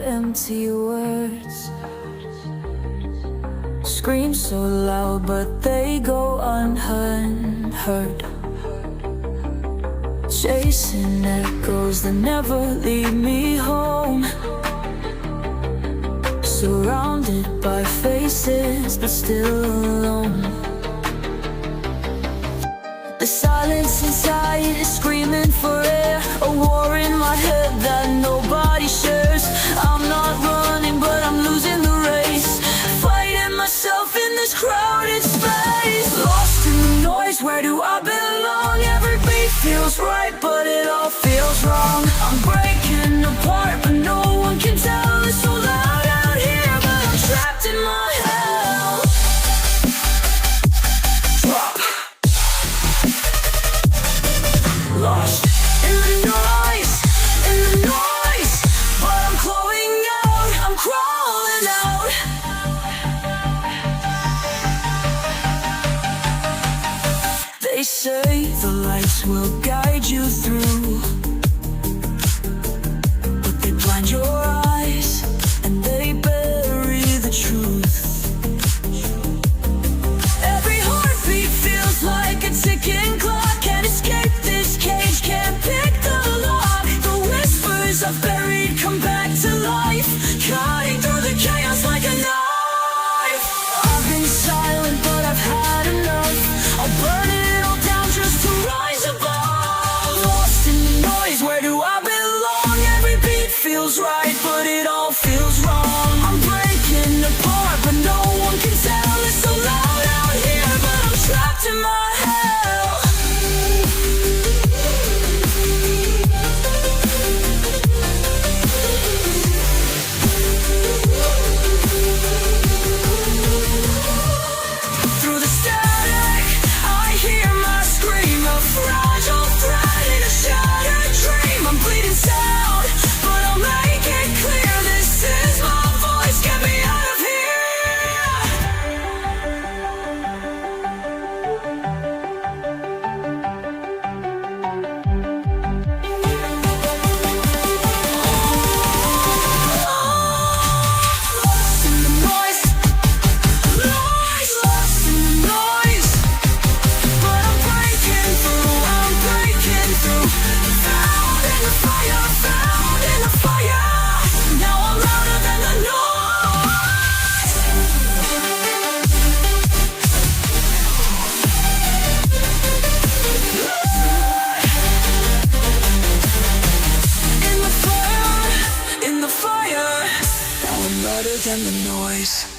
empty words. Scream so loud but they go unheard. Chasing echoes that never lead me home. Surrounded by faces but still alone. The silence inside is screaming for air. A war in my head that nobody shares. I'm not running but I'm losing the race. Fighting myself in this crowded space. Lost in the noise, where do I belong? Every beat feels right but it all feels wrong. I'm breaking apart but no one can tell. It's so loud out here but I'm trapped in my hell. Drop. Lost in the noise, but I'm clawing out, I'm crawling out. They say the lights will guide you through, but they blind your eyes and they bury the truth. Every heartbeat feels like a ticking clock. Can't escape this cage, can't pick the lock. The whispers I've buried come back to life, cutting through the chaos like a knife. I've been silent but I've had enough. I'll burn it all down just to rise above. Lost in the noise, where do I belong? Every beat feels right but it all feels wrong. I'm breaking apart but no one can tell. It's so loud out here but I'm trapped in my hell. Through the static, I hear my scream, a fragile thread in a shattered dream. I'm bleeding sound, but I'll make it clear. This is my voice, get me out of Lost in the noise, lost in the noise, but I'm breaking through, Found in the fire, found in the fire. Now I'm louder than the noise. In the fire, now I'm louder than the noise.